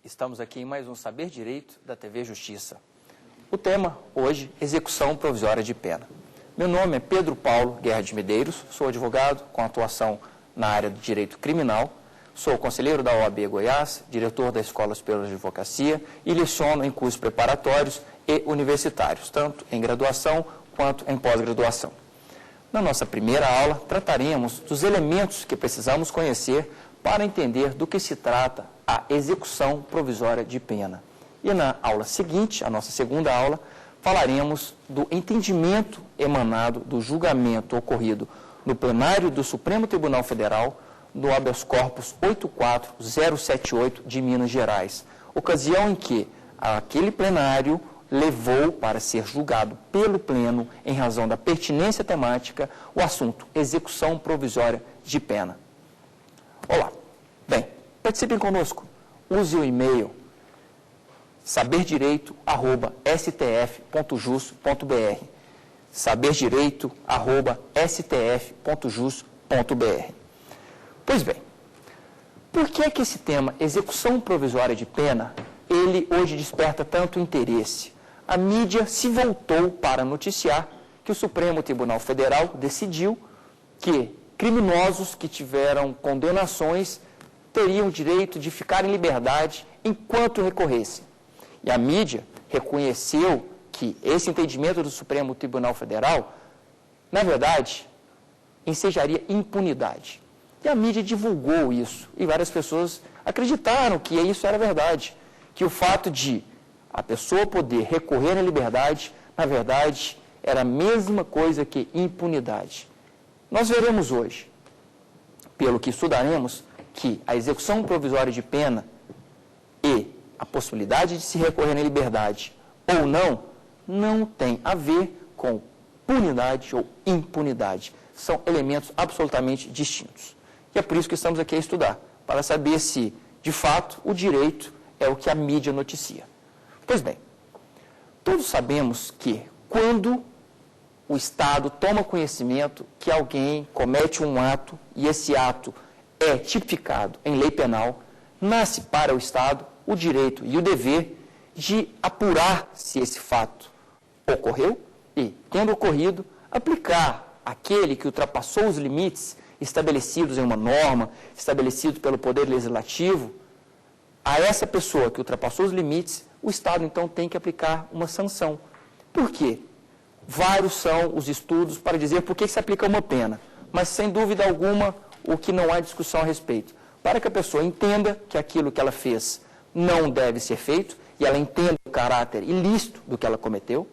Estamos aqui em mais um Saber Direito da TV Justiça. O tema, hoje, execução provisória de pena. Meu nome é Pedro Paulo Guerra de Medeiros, sou advogado com atuação na área do direito criminal, sou conselheiro da OAB Goiás, diretor da Escola Superior de Advocacia e leciono em cursos preparatórios e universitários, tanto em graduação quanto em pós-graduação. Na nossa primeira aula, trataremos dos elementos que precisamos conhecer para entender do que se trata a execução provisória de pena. E na aula seguinte, a nossa segunda aula, falaremos do entendimento emanado do julgamento ocorrido no plenário do Supremo Tribunal Federal, no habeas corpus 84078 de Minas Gerais, ocasião em que aquele plenário levou para ser julgado pelo Pleno, em razão da pertinência temática, o assunto execução provisória de pena. Olá, bem, participem conosco, use o e-mail saberdireito@stf.jus.br saberdireito@stf.jus.br. Pois bem, por que esse tema, execução provisória de pena, ele hoje desperta tanto interesse? A mídia se voltou para noticiar que o Supremo Tribunal Federal decidiu que criminosos que tiveram condenações teriam o direito de ficar em liberdade enquanto recorressem. E a mídia reconheceu que esse entendimento do Supremo Tribunal Federal, na verdade, ensejaria impunidade. E a mídia divulgou isso, e várias pessoas acreditaram que isso era verdade, que o fato de a pessoa poder recorrer à liberdade, na verdade, era a mesma coisa que impunidade. Nós veremos hoje, pelo que estudaremos, que a execução provisória de pena e a possibilidade de se recorrer à liberdade ou não tem a ver com punidade ou impunidade. São elementos absolutamente distintos. E é por isso que estamos aqui a estudar, para saber se, de fato, o direito é o que a mídia noticia. Pois bem, todos sabemos que quando o Estado toma conhecimento que alguém comete um ato e esse ato é tipificado em lei penal, nasce para o Estado o direito e o dever de apurar se esse fato ocorreu e, tendo ocorrido, aplicar aquele que ultrapassou os limites estabelecidos em uma norma, estabelecido pelo Poder Legislativo, a essa pessoa que ultrapassou os limites, o Estado, então, tem que aplicar uma sanção. Por quê? Vários são os estudos para dizer por que se aplica uma pena, mas, sem dúvida alguma, o que não há discussão a respeito. Para que a pessoa entenda que aquilo que ela fez não deve ser feito, e ela entenda o caráter ilícito do que ela cometeu,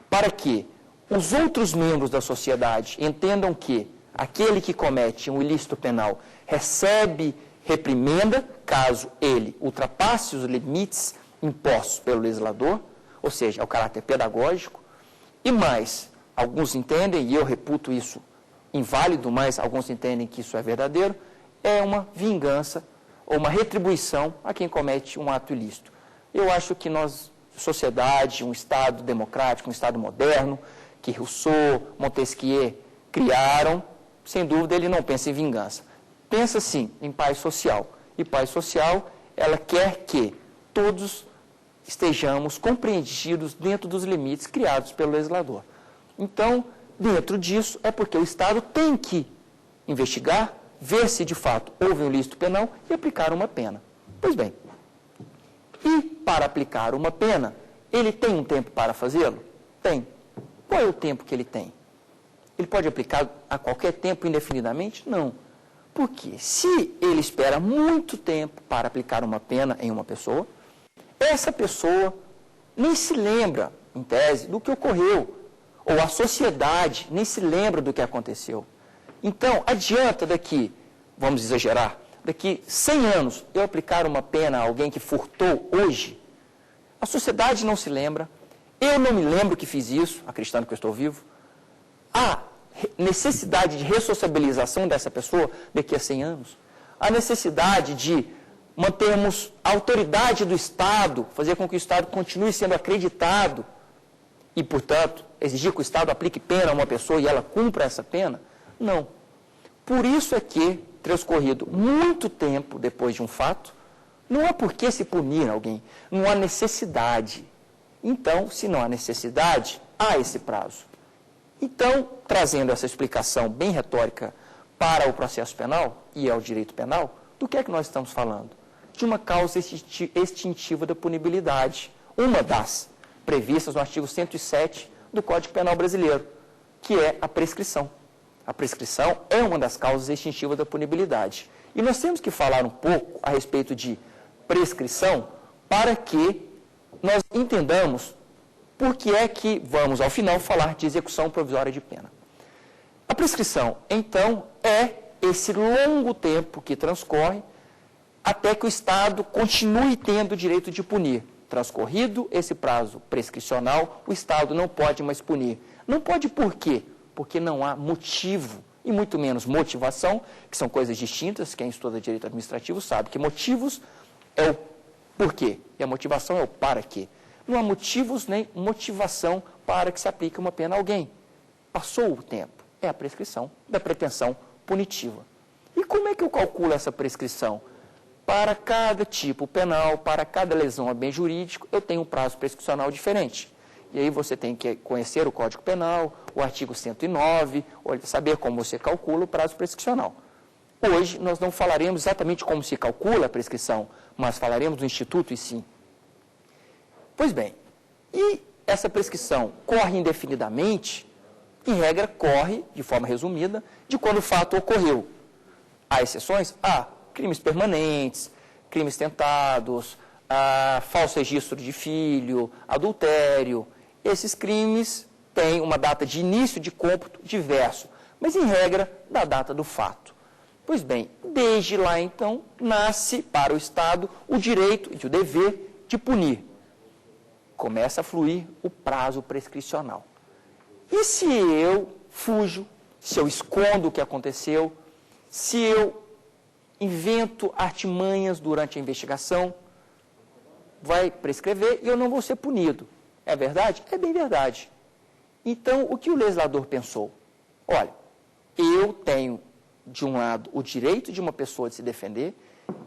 para que os outros membros da sociedade entendam que aquele que comete um ilícito penal recebe reprimenda caso ele ultrapasse os limites impostos pelo legislador, ou seja, é o caráter pedagógico, e mais, alguns entendem, e eu reputo isso inválido, mas alguns entendem que isso é verdadeiro, é uma vingança ou uma retribuição a quem comete um ato ilícito. Eu acho que nós, sociedade, um Estado democrático, um Estado moderno, que Rousseau, Montesquieu criaram, sem dúvida ele não pensa em vingança. Pensa, sim, em paz social. E paz social, ela quer que todos estejamos compreendidos dentro dos limites criados pelo legislador. Então, dentro disso, é porque o Estado tem que investigar, ver se de fato houve um ilícito penal e aplicar uma pena. Pois bem, e para aplicar uma pena, ele tem um tempo para fazê-lo? Tem. Qual é o tempo que ele tem? Ele pode aplicar a qualquer tempo indefinidamente? Não. Porque se ele espera muito tempo para aplicar uma pena em uma pessoa, essa pessoa nem se lembra, em tese, do que ocorreu, ou a sociedade nem se lembra do que aconteceu. Então, adianta daqui, vamos exagerar, daqui 100 anos eu aplicar uma pena a alguém que furtou hoje, a sociedade não se lembra, eu não me lembro que fiz isso, acreditando que eu estou vivo, há necessidade de ressociabilização dessa pessoa daqui a 100 anos, há necessidade de mantermos a autoridade do Estado, fazer com que o Estado continue sendo acreditado e, portanto, exigir que o Estado aplique pena a uma pessoa e ela cumpra essa pena? Não. Por isso é que, transcorrido muito tempo depois de um fato, Não há por que se punir alguém, não há necessidade. Então, se não há necessidade, há esse prazo. Então, trazendo essa explicação bem retórica para o processo penal, e ao direito penal, do que é que nós estamos falando? De uma causa extintiva da punibilidade, uma das previstas no artigo 107 do Código Penal Brasileiro, que é a prescrição. A prescrição é uma das causas extintivas da punibilidade. E nós temos que falar um pouco a respeito de prescrição para que nós entendamos por que é que vamos, ao final, falar de execução provisória de pena. A prescrição, então, é esse longo tempo que transcorre até que o Estado continue tendo o direito de punir. Transcorrido esse prazo prescricional, o Estado não pode mais punir. Não pode por quê? Porque não há motivo, e muito menos motivação, que são coisas distintas. Quem estuda direito administrativo sabe que motivos é o porquê, e a motivação é o para quê. Não há motivos nem motivação para que se aplique uma pena a alguém. Passou o tempo, é a prescrição da pretensão punitiva. E como é que eu calculo essa prescrição? Para cada tipo penal, para cada lesão a bem jurídico, eu tenho um prazo prescricional diferente. E aí você tem que conhecer o Código Penal, o artigo 109, saber como você calcula o prazo prescricional. Hoje nós não falaremos exatamente como se calcula a prescrição, mas falaremos do Instituto e sim. Pois bem, e essa prescrição corre indefinidamente? Em regra, corre, de forma resumida, de quando o fato ocorreu. Há exceções? Há crimes permanentes, crimes tentados, falso registro de filho, adultério. Esses crimes têm uma data de início de cômputo diverso, mas, em regra, da data do fato. Pois bem, desde lá, então, nasce para o Estado o direito e o dever de punir. Começa a fluir o prazo prescricional. E se eu fujo, se eu escondo o que aconteceu, se eu invento artimanhas durante a investigação, vai prescrever e eu não vou ser punido. É verdade? É bem verdade. Então, o que o legislador pensou? Olha, eu tenho, de um lado, o direito de uma pessoa de se defender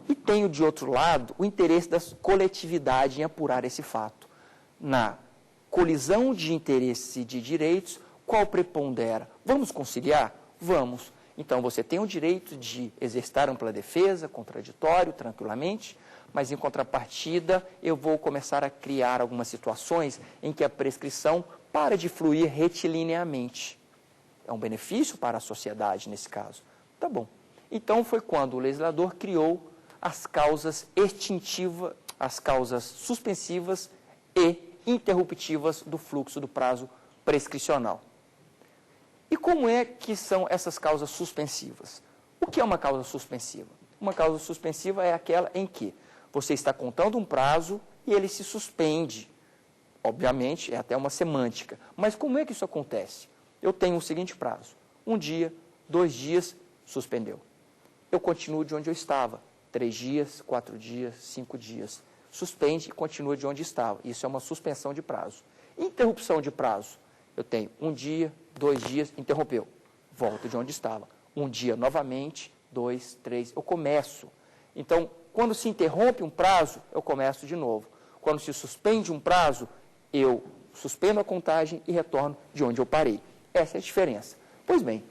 e tenho, de outro lado, o interesse da coletividade em apurar esse fato. Na colisão de interesses e de direitos, qual prepondera? Vamos conciliar? Vamos. Então, você tem o direito de exercitar ampla defesa, contraditório, tranquilamente, mas, em contrapartida, eu vou começar a criar algumas situações em que a prescrição para de fluir retilineamente. É um benefício para a sociedade, nesse caso. Tá bom. Então, foi quando o legislador criou as causas extintivas, as causas suspensivas e interruptivas do fluxo do prazo prescricional. E como é que são essas causas suspensivas? O que é uma causa suspensiva? Uma causa suspensiva é aquela em que você está contando um prazo e ele se suspende. Obviamente, é até uma semântica. Mas como é que isso acontece? Eu tenho o seguinte prazo. 1 dia, 2 dias, suspendeu. Eu continuo de onde eu estava. 3 dias, 4 dias, 5 dias. Suspende e continua de onde estava. Isso é uma suspensão de prazo. Interrupção de prazo. Eu tenho 1 dia, 2 dias, interrompeu. Volto de onde estava. 1 dia novamente, 2, 3, eu começo. Então, quando se interrompe um prazo, eu começo de novo. Quando se suspende um prazo, eu suspendo a contagem e retorno de onde eu parei. Essa é a diferença. Pois bem,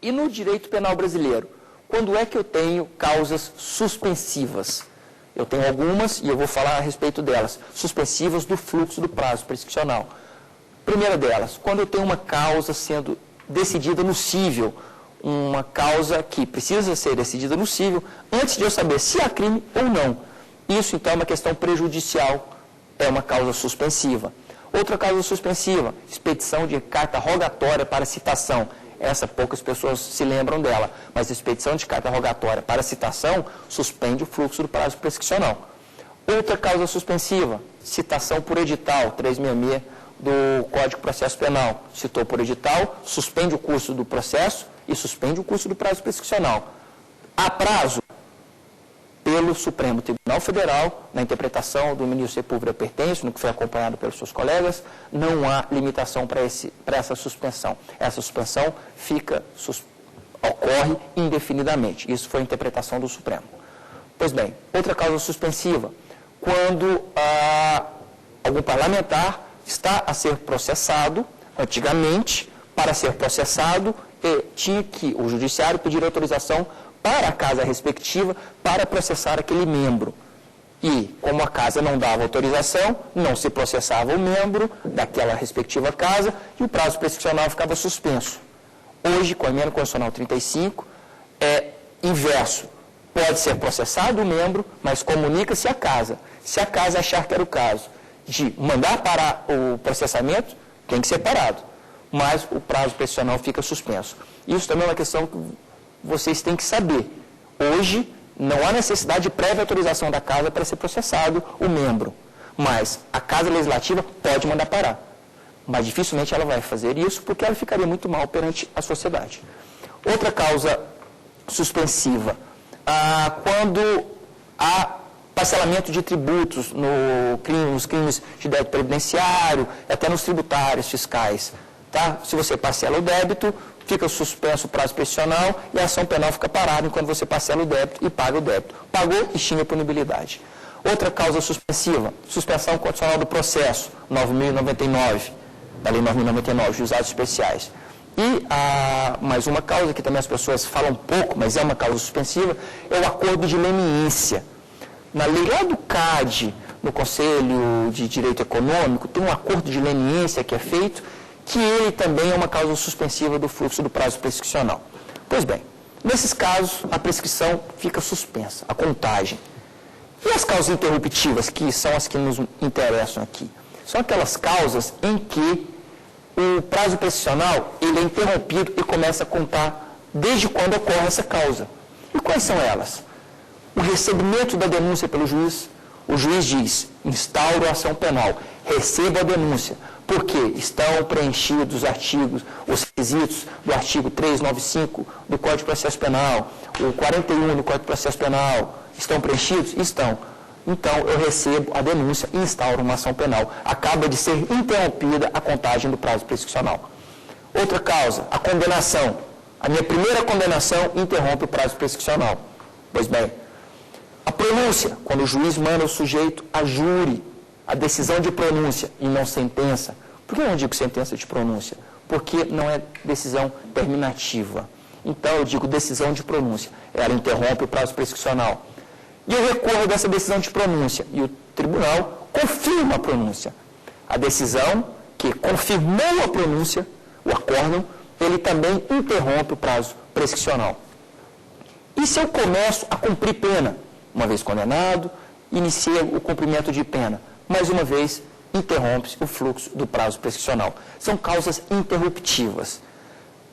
e no direito penal brasileiro, quando é que eu tenho causas suspensivas? Eu tenho algumas e eu vou falar a respeito delas. Suspensivas do fluxo do prazo prescricional. Primeira delas, quando eu tenho uma causa sendo decidida no cível, uma causa que precisa ser decidida no cível, antes de eu saber se há crime ou não. Isso, então, é uma questão prejudicial, é uma causa suspensiva. Outra causa suspensiva, expedição de carta rogatória para citação. Essa poucas pessoas se lembram dela, mas a expedição de carta rogatória para citação suspende o fluxo do prazo prescricional. Outra causa suspensiva, citação por edital, 366 do Código de Processo Penal. Citou por edital, suspende o curso do processo e suspende o curso do prazo prescricional. Há prazo pelo Supremo Tribunal Federal, na interpretação do ministro Sepúlveda Pertence, no que foi acompanhado pelos seus colegas, não há limitação para essa suspensão. Essa suspensão ocorre indefinidamente. Isso foi a interpretação do Supremo. Pois bem, outra causa suspensiva, quando algum parlamentar está a ser processado, antigamente, para ser processado, tinha que o judiciário pedir autorização para a casa respectiva para processar aquele membro. E, como a casa não dava autorização, não se processava o membro daquela respectiva casa e o prazo prescricional ficava suspenso. Hoje, com a emenda constitucional 35, é inverso. Pode ser processado o membro, mas comunica-se à casa. Se a casa achar que era o caso de mandar parar o processamento, tem que ser parado. Mas o prazo prescricional fica suspenso. Isso também é uma questão que vocês têm que saber. Hoje, não há necessidade de prévia autorização da casa para ser processado o membro. Mas a Casa Legislativa pode mandar parar. Mas dificilmente ela vai fazer isso porque ela ficaria muito mal perante a sociedade. Outra causa suspensiva, quando há parcelamento de tributos nos crimes de débito previdenciário, até nos tributários fiscais. Tá? Se você parcela o débito, fica suspenso o prazo prescricional e a ação penal fica parada enquanto você parcela o débito e paga o débito. Pagou, extingue a punibilidade. Outra causa suspensiva, suspensão condicional do processo, 9.099, da Lei 9.099, juizados especiais. E mais uma causa que também as pessoas falam pouco, mas é uma causa suspensiva, é o acordo de leniência. Na lei lá do CAD, no Conselho de Direito Econômico, tem um acordo de leniência que é feito, que ele também é uma causa suspensiva do fluxo do prazo prescricional. Pois bem, nesses casos, a prescrição fica suspensa, a contagem. E as causas interruptivas, que são as que nos interessam aqui? São aquelas causas em que o prazo prescricional ele é interrompido e começa a contar desde quando ocorre essa causa. E quais são elas? O recebimento da denúncia pelo juiz. O juiz diz, instauro a ação penal, recebo a denúncia, porque estão preenchidos os requisitos do artigo 395 do Código de Processo Penal, o 41 do Código de Processo Penal, estão preenchidos? Estão. Então, eu recebo a denúncia e instauro uma ação penal. Acaba de ser interrompida a contagem do prazo prescricional. Outra causa, a condenação. A minha primeira condenação interrompe o prazo prescricional. Pois bem, a pronúncia, quando o juiz manda o sujeito a júri, a decisão de pronúncia e não sentença. Por que eu não digo sentença de pronúncia? Porque não é decisão terminativa. Então, eu digo decisão de pronúncia. Ela interrompe o prazo prescricional. E eu recorro dessa decisão de pronúncia. E o tribunal confirma a pronúncia. A decisão que confirmou a pronúncia, o acórdão, ele também interrompe o prazo prescricional. E se eu começo a cumprir pena? Uma vez condenado, inicia o cumprimento de pena. Mais uma vez, interrompe-se o fluxo do prazo prescricional. São causas interruptivas.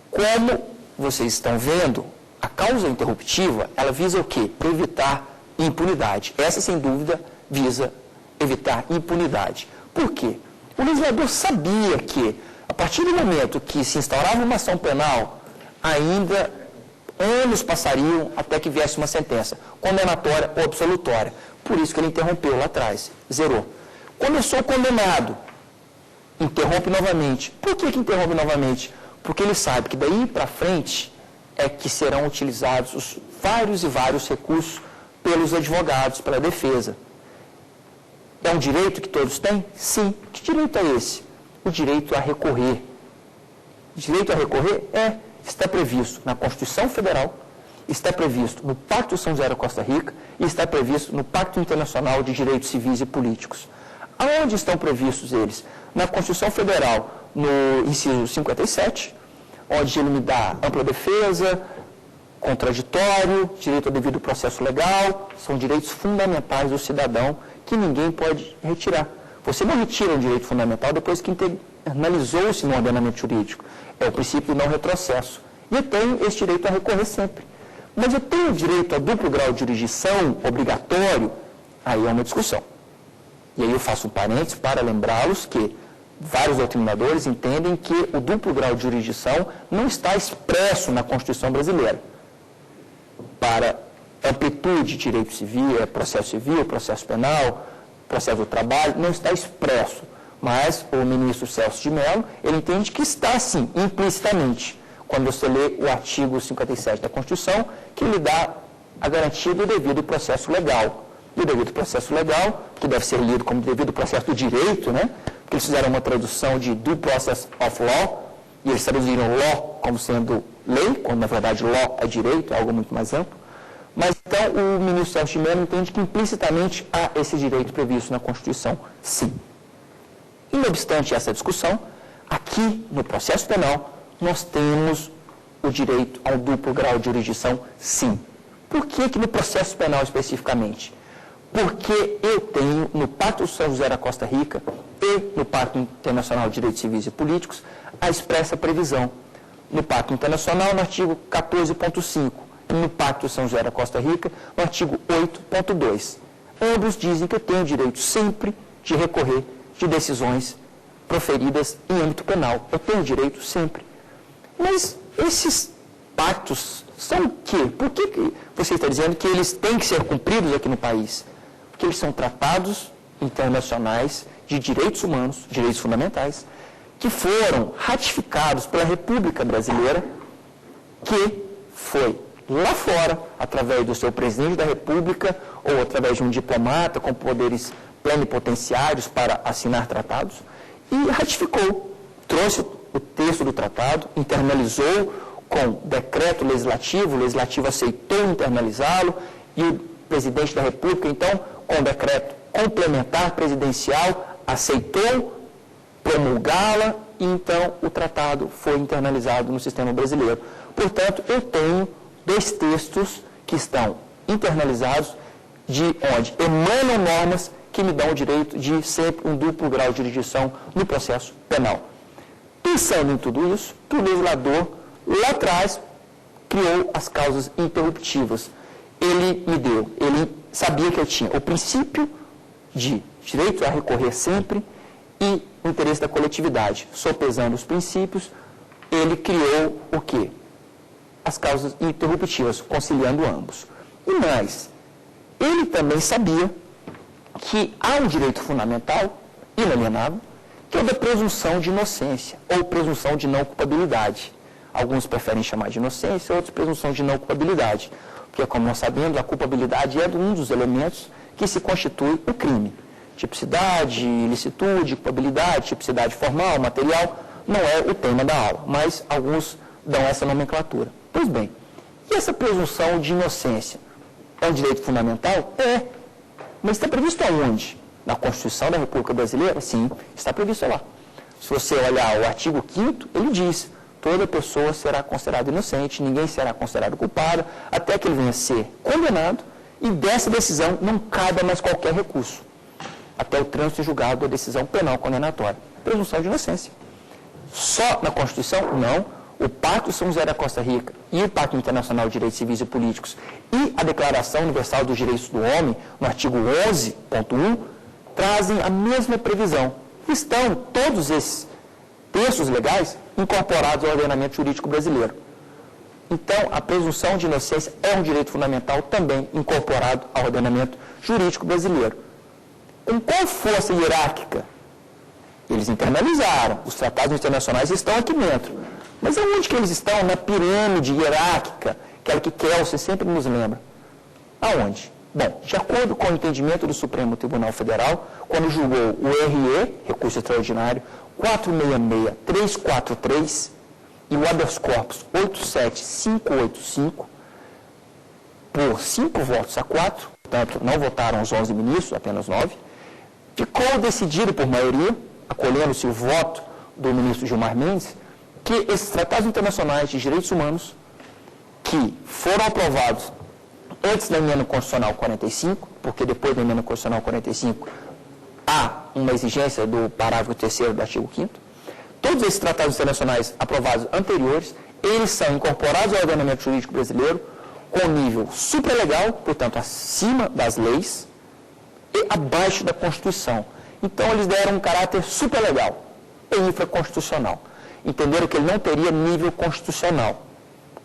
Como vocês estão vendo, a causa interruptiva, ela visa o quê? Evitar impunidade. Essa, sem dúvida, visa evitar impunidade. Por quê? O legislador sabia que, a partir do momento que se instaurava uma ação penal, ainda anos passariam até que viesse uma sentença, condenatória ou absolutória. Por isso que ele interrompeu lá atrás, zerou. Começou condenado, interrompe novamente. Por que interrompe novamente? Porque ele sabe que daí para frente é que serão utilizados os vários e vários recursos pelos advogados, pela defesa. É um direito que todos têm? Sim. Que direito é esse? O direito a recorrer. O direito a recorrer está previsto na Constituição Federal, está previsto no Pacto São José da Costa Rica e está previsto no Pacto Internacional de Direitos Civis e Políticos. Aonde estão previstos eles? Na Constituição Federal, no inciso 57, onde ele me dá ampla defesa, contraditório, direito ao devido processo legal, são direitos fundamentais do cidadão que ninguém pode retirar. Você não retira um direito fundamental depois que internalizou-se no ordenamento jurídico. É o princípio de não retrocesso. E eu tenho esse direito a recorrer sempre. Mas eu tenho direito a duplo grau de jurisdição obrigatório? Aí é uma discussão. E aí eu faço um parênteses para lembrá-los que vários doutrinadores entendem que o duplo grau de jurisdição não está expresso na Constituição brasileira. Para amplitude de direito civil, processo penal, processo do trabalho, não está expresso. Mas o ministro Celso de Mello, ele entende que está, sim, implicitamente, quando você lê o artigo 57 da Constituição, que lhe dá a garantia do devido processo legal. E o devido processo legal, que deve ser lido como devido processo do direito, né? Porque eles fizeram uma tradução de due process of law, e eles traduziram law como sendo lei, quando na verdade law é direito, é algo muito mais amplo. Mas então o ministro Celso de Mello entende que implicitamente há esse direito previsto na Constituição, sim. E não obstante essa discussão, aqui no processo penal nós temos o direito ao duplo grau de jurisdição, sim. Por que no processo penal especificamente? Porque eu tenho no Pacto de São José da Costa Rica e no Pacto Internacional de Direitos Civis e Políticos a expressa previsão. No Pacto Internacional, no artigo 14.5, e no Pacto de São José da Costa Rica, no artigo 8.2. Ambos dizem que eu tenho direito sempre de recorrer de decisões proferidas em âmbito penal. Eu tenho direito sempre. Mas esses pactos são o quê? Por que você está dizendo que eles têm que ser cumpridos aqui no país? Porque eles são tratados internacionais de direitos humanos, direitos fundamentais, que foram ratificados pela República Brasileira, que foi lá fora, através do seu presidente da República, ou através de um diplomata com poderes plenipotenciários para assinar tratados, e ratificou, trouxe o texto do tratado, internalizou com decreto legislativo, o legislativo aceitou internalizá-lo, e o presidente da República, então, com decreto complementar presidencial, aceitou promulgá-la, e então o tratado foi internalizado no sistema brasileiro. Portanto, eu tenho dois textos que estão internalizados, de onde emanam normas que me dão o direito de sempre um duplo grau de jurisdição no processo penal. Pensando em tudo isso, o legislador, lá atrás, criou as causas interruptivas. Ele sabia que eu tinha o princípio de direito a recorrer sempre e o interesse da coletividade. Sopesando os princípios, ele criou o quê? As causas interruptivas, conciliando ambos. E mais, ele também sabia que há um direito fundamental, inalienável, que é o da presunção de inocência, ou presunção de não culpabilidade. Alguns preferem chamar de inocência, outros presunção de não culpabilidade. Porque, como nós sabemos, a culpabilidade é um dos elementos que se constitui o crime. Tipicidade, ilicitude, culpabilidade, tipicidade formal, material, não é o tema da aula, mas alguns dão essa nomenclatura. Pois bem, e essa presunção de inocência é um direito fundamental? É. Mas está previsto aonde? Na Constituição da República Brasileira? Sim, está previsto lá. Se você olhar o artigo 5º, ele diz: toda pessoa será considerada inocente, ninguém será considerado culpado, até que ele venha a ser condenado, e dessa decisão não cabe mais qualquer recurso, até o trânsito julgado da decisão penal condenatória. Presunção de inocência. Só na Constituição? Não. O Pacto de São José da Costa Rica e o Pacto Internacional de Direitos Civis e Políticos e a Declaração Universal dos Direitos do Homem, no artigo 11.1, trazem a mesma previsão. Estão todos esses textos legais incorporados ao ordenamento jurídico brasileiro. Então, a presunção de inocência é um direito fundamental também incorporado ao ordenamento jurídico brasileiro. Com qual força hierárquica? Eles internalizaram. Os tratados internacionais estão aqui dentro. Mas aonde que eles estão? Na pirâmide hierárquica, aquela que Kelsey sempre nos lembra. Aonde? Bom, de acordo com o entendimento do Supremo Tribunal Federal, quando julgou o RE, recurso extraordinário, 466.343 e o habeas corpus 87585, por 5 votos a 4, portanto, não votaram os 11 ministros, apenas 9, ficou decidido por maioria, acolhendo-se o voto do ministro Gilmar Mendes, que esses tratados internacionais de direitos humanos, que foram aprovados antes da emenda constitucional 45, porque depois da emenda constitucional 45 há uma exigência do parágrafo 3º do artigo 5º, todos esses tratados internacionais aprovados anteriores, eles são incorporados ao ordenamento jurídico brasileiro com nível supralegal, portanto, acima das leis e abaixo da Constituição. Então, eles deram um caráter supralegal e infraconstitucional. Entenderam que ele não teria nível constitucional.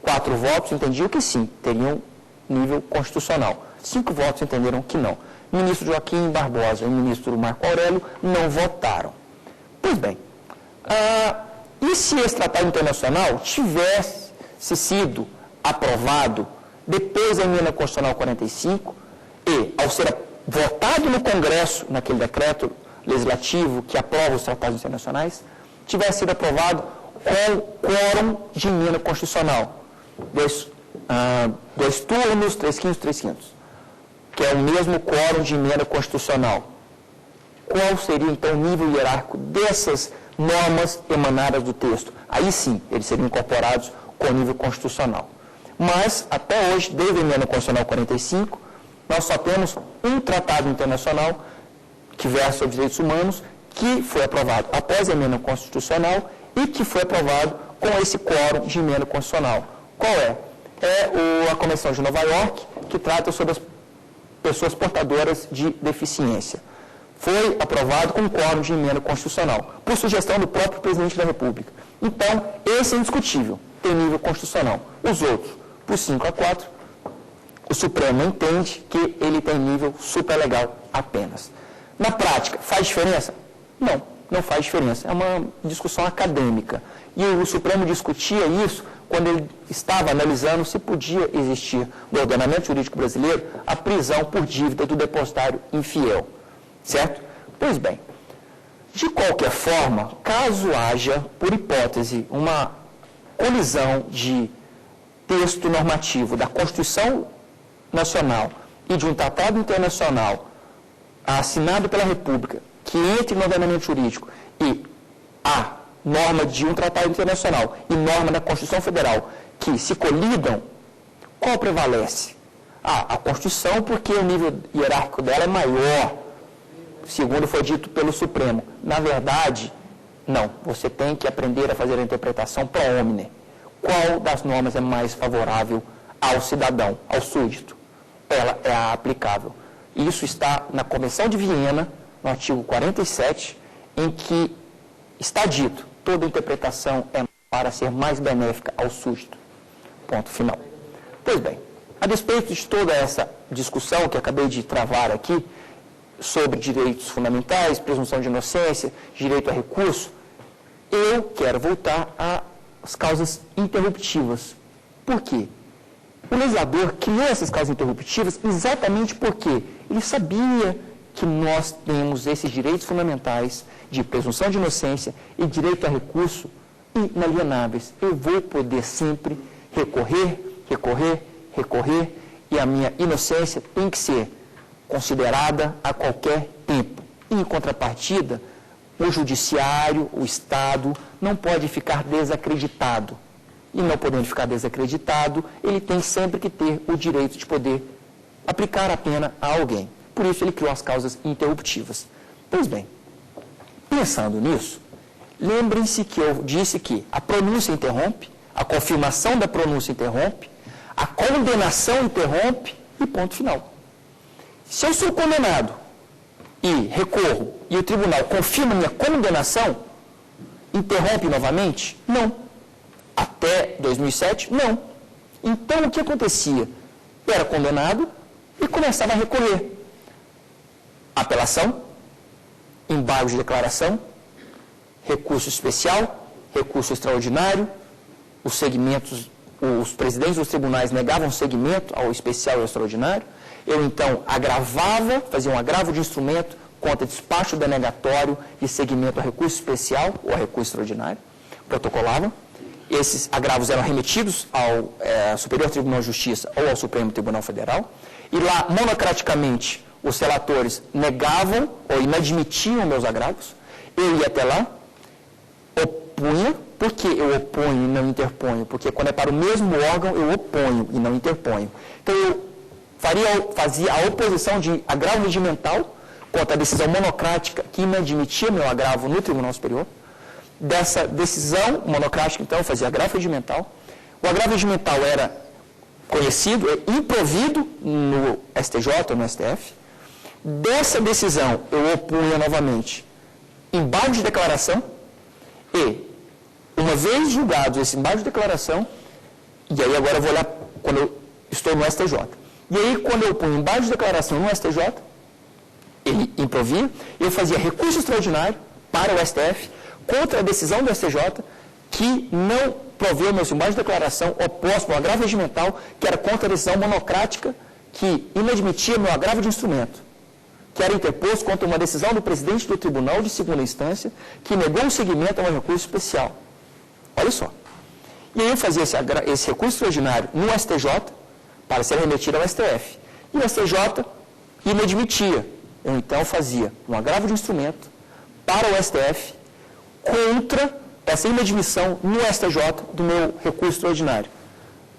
4 votos entendiam que sim, teriam nível constitucional. 5 votos entenderam que não. O ministro Joaquim Barbosa e o ministro Marco Aurélio não votaram. Pois bem, e se esse tratado internacional tivesse sido aprovado depois da emenda constitucional 45, e, ao ser votado no Congresso, naquele decreto legislativo que aprova os tratados internacionais, tivesse sido aprovado com quórum de emenda constitucional. Dois turnos, 3/5, 3/5, que é o mesmo quórum de emenda constitucional. Qual seria, então, o nível hierárquico dessas normas emanadas do texto? Aí sim, eles seriam incorporados com o nível constitucional. Mas, até hoje, desde a emenda constitucional 45, nós só temos um tratado internacional que versa sobre direitos humanos, que foi aprovado após a emenda constitucional e que foi aprovado com esse quórum de emenda constitucional. Qual é? É a Convenção de Nova York, que trata sobre as pessoas portadoras de deficiência. Foi aprovado com quórum de emenda constitucional, por sugestão do próprio presidente da República. Então, esse é indiscutível, tem nível constitucional. Os outros, por 5-4, o Supremo entende que ele tem nível superlegal apenas. Na prática, faz diferença? Não, não faz diferença. É uma discussão acadêmica. E o Supremo discutia isso quando ele estava analisando se podia existir no ordenamento jurídico brasileiro a prisão por dívida do depositário infiel. Certo? Pois bem, de qualquer forma, caso haja, por hipótese, uma colisão de texto normativo da Constituição Nacional e de um tratado internacional assinado pela República, que entre no ordenamento jurídico e a norma de um tratado internacional e norma da Constituição Federal que se colidam, qual prevalece? A Constituição, porque o nível hierárquico dela é maior, segundo foi dito pelo Supremo. Na verdade, não. Você tem que aprender a fazer a interpretação pro homine. Qual das normas é mais favorável ao cidadão, ao súdito? Ela é a aplicável. Isso está na Convenção de Viena, no artigo 47, em que está dito, toda interpretação é para ser mais benéfica ao súdito. Ponto final. Pois bem, a despeito de toda essa discussão que acabei de travar aqui, sobre direitos fundamentais, presunção de inocência, direito a recurso, eu quero voltar às causas interruptivas. Por quê? O legislador criou essas causas interruptivas exatamente porque ele sabia que nós temos esses direitos fundamentais de presunção de inocência e direito a recurso inalienáveis. Eu vou poder sempre recorrer, e a minha inocência tem que ser considerada a qualquer tempo. E, em contrapartida, o judiciário, o Estado, não pode ficar desacreditado. E não podendo ficar desacreditado, ele tem sempre que ter o direito de poder aplicar a pena a alguém. Por isso ele criou as causas interruptivas. Pois bem, pensando nisso, lembrem-se que eu disse que a pronúncia interrompe, a confirmação da pronúncia interrompe, a condenação interrompe e ponto final. Se eu sou condenado e recorro e o tribunal confirma minha condenação, interrompe novamente? Não. Até 2007, não. Então, o que acontecia? Era condenado e começava a recorrer. Apelação, embargo de declaração, recurso especial, recurso extraordinário, os segmentos, os presidentes dos tribunais negavam segmento ao especial e ao extraordinário. Eu, então, agravava, fazia um agravo de instrumento contra despacho denegatório de segmento ao recurso especial ou ao recurso extraordinário, protocolava. Esses agravos eram remetidos ao Superior Tribunal de Justiça ou ao Supremo Tribunal Federal, e lá, monocraticamente, os relatores negavam ou inadmitiam meus agravos. Eu ia até lá, opunha. Por que eu oponho e não interponho? Porque quando é para o mesmo órgão, eu oponho e não interponho. Então, eu fazia a oposição de agravo regimental contra a decisão monocrática que inadmitia meu agravo no Tribunal Superior. Dessa decisão monocrática, então, eu fazia agravo regimental. O agravo regimental era conhecido, improvido no STJ ou no STF. Dessa decisão, eu opunha novamente embargo de declaração e, uma vez julgado esse embargo de declaração, e aí agora eu vou olhar quando eu estou no STJ. E aí, quando eu ponho embargo de declaração no STJ, ele improvia, eu fazia recurso extraordinário para o STF contra a decisão do STJ que não proveu meus embaixo de declaração oposto ao agravo regimental, que era contra a decisão monocrática que inadmitia meu agravo de instrumento, que era interposto contra uma decisão do presidente do Tribunal de Segunda Instância, que negou o seguimento a um recurso especial. Olha só. E aí eu fazia esse recurso extraordinário no STJ, para ser remetido ao STF. E o STJ inadmitia. Eu então fazia um agravo de instrumento para o STF contra essa inadmissão no STJ do meu recurso extraordinário.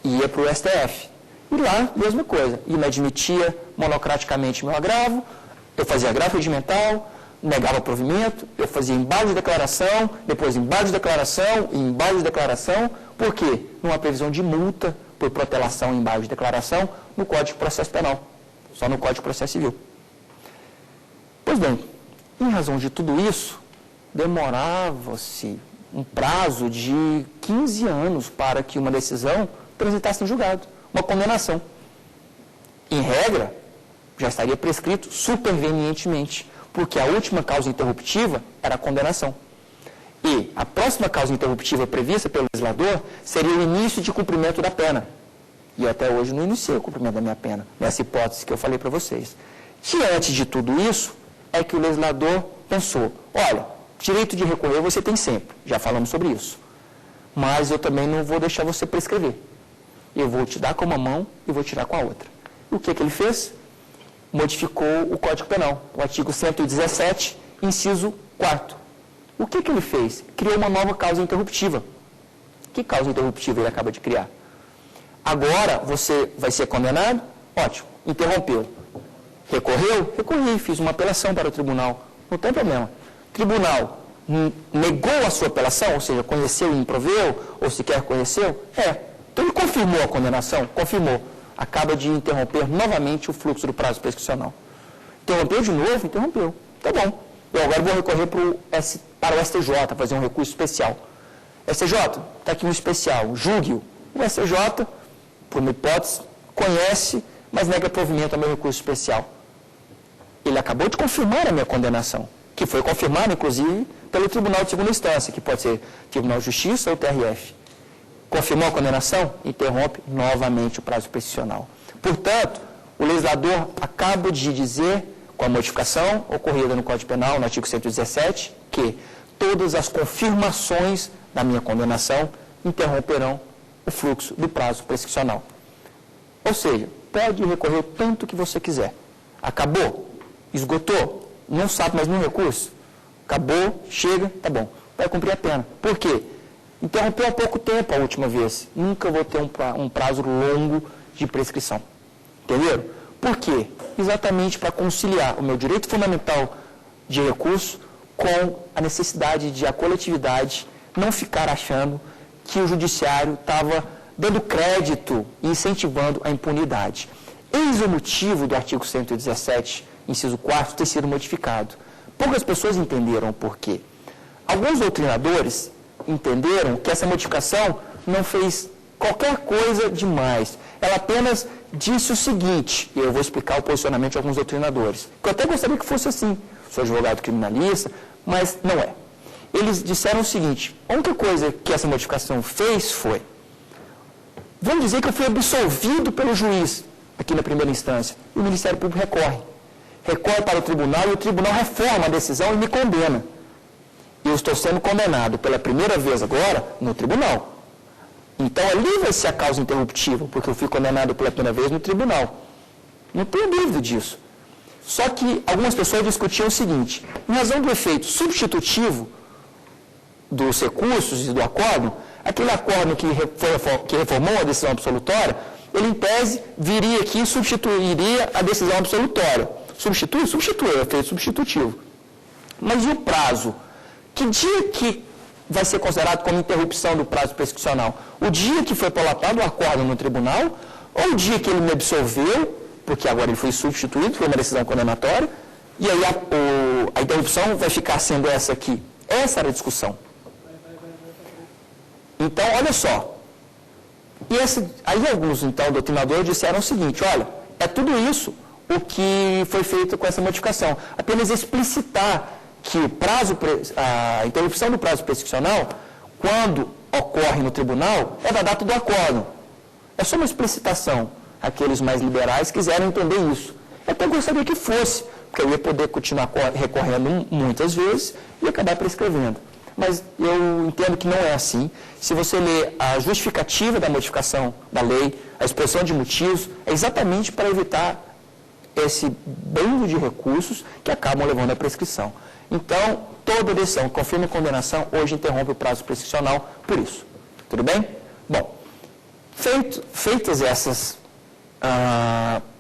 Ia para o STF. E lá, mesma coisa. Inadmitia monocraticamente meu agravo, eu fazia agravo regimental, negava provimento, eu fazia embargo de declaração, depois embargo de declaração e embargo de declaração. Por quê? Numa previsão de multa por protelação e embargo de declaração no Código de Processo Penal, só no Código de Processo Civil. Pois bem, em razão de tudo isso, demorava-se um prazo de 15 anos para que uma decisão transitasse em julgado, uma condenação. Em regra, já estaria prescrito supervenientemente, porque a última causa interruptiva era a condenação. E a próxima causa interruptiva prevista pelo legislador seria o início de cumprimento da pena. E até hoje não iniciei o cumprimento da minha pena, nessa hipótese que eu falei para vocês. Diante de tudo isso, é que o legislador pensou, olha, direito de recorrer você tem sempre, já falamos sobre isso. Mas eu também não vou deixar você prescrever. Eu vou te dar com uma mão e vou tirar com a outra. E o que ele fez? Modificou o Código Penal, o artigo 117, inciso 4º. O que ele fez? Criou uma nova causa interruptiva. Que causa interruptiva ele acaba de criar? Agora você vai ser condenado? Ótimo. Interrompeu. Recorreu? Recorri. Fiz uma apelação para o tribunal. Não tem problema. Tribunal negou a sua apelação, ou seja, conheceu e improveu, ou sequer conheceu? Então ele confirmou a condenação? Confirmou. Acaba de interromper novamente o fluxo do prazo prescricional. Interrompeu de novo? Interrompeu. Tá bom. Eu agora vou recorrer para o STJ, fazer um recurso especial. STJ, está aqui um especial, julgue-o. O STJ, por uma hipótese, conhece, mas nega provimento ao meu recurso especial. Ele acabou de confirmar a minha condenação, que foi confirmada, inclusive, pelo Tribunal de Segunda Instância, que pode ser Tribunal de Justiça ou TRF. Confirmou a condenação? Interrompe novamente o prazo prescricional. Portanto, o legislador acaba de dizer, com a modificação ocorrida no Código Penal, no artigo 117, que todas as confirmações da minha condenação interromperão o fluxo do prazo prescricional. Ou seja, pode recorrer o tanto que você quiser. Acabou? Esgotou? Não sabe mais nenhum recurso? Acabou? Chega? Tá bom. Vai cumprir a pena. Por quê? Interrompeu há pouco tempo a última vez. Nunca vou ter um prazo longo de prescrição. Entenderam? Por quê? Exatamente para conciliar o meu direito fundamental de recurso com a necessidade de a coletividade não ficar achando que o judiciário estava dando crédito e incentivando a impunidade. Eis o motivo do artigo 117, inciso 4º, ter sido modificado. Poucas pessoas entenderam o porquê. Alguns doutrinadores entenderam que essa modificação não fez qualquer coisa demais. Ela apenas disse o seguinte, e eu vou explicar o posicionamento de alguns doutrinadores, que eu até gostaria que fosse assim, sou advogado criminalista, mas não é. Eles disseram o seguinte, a única coisa que essa modificação fez foi, vamos dizer que eu fui absolvido pelo juiz, aqui na primeira instância, e o Ministério Público recorre. Recorre para o tribunal e o tribunal reforma a decisão e me condena. Eu estou sendo condenado pela primeira vez agora no tribunal. Então, ali vai ser a causa interruptiva, porque eu fui condenado pela primeira vez no tribunal. Não tenho dúvida disso. Só que algumas pessoas discutiam o seguinte, em razão do efeito substitutivo dos recursos e do acórdão, aquele acórdão que reformou a decisão absolutória, ele, em tese, viria aqui e substituiria a decisão absolutória. Substitui? Substitui, é efeito substitutivo. Mas e o prazo? Que dia que vai ser considerado como interrupção do prazo prescricional? O dia que foi palatado o acórdão no tribunal, ou o dia que ele me absolveu, porque agora ele foi substituído, foi uma decisão condenatória, e aí a interrupção vai ficar sendo essa aqui. Essa era a discussão. Então, olha só. Aí alguns, então, doutrinadores disseram o seguinte, olha, é tudo isso o que foi feito com essa modificação. Apenas explicitar que a interrupção do prazo prescricional, quando ocorre no tribunal é da data do acórdão. É só uma explicitação. Aqueles mais liberais quiseram entender isso. Eu até gostaria que fosse, porque eu ia poder continuar recorrendo muitas vezes e acabar prescrevendo. Mas eu entendo que não é assim. Se você ler a justificativa da modificação da lei, a exposição de motivos, é exatamente para evitar esse bando de recursos que acabam levando à prescrição. Então, toda decisão que confirma a condenação hoje interrompe o prazo prescricional por isso. Tudo bem? Bom, feitas essas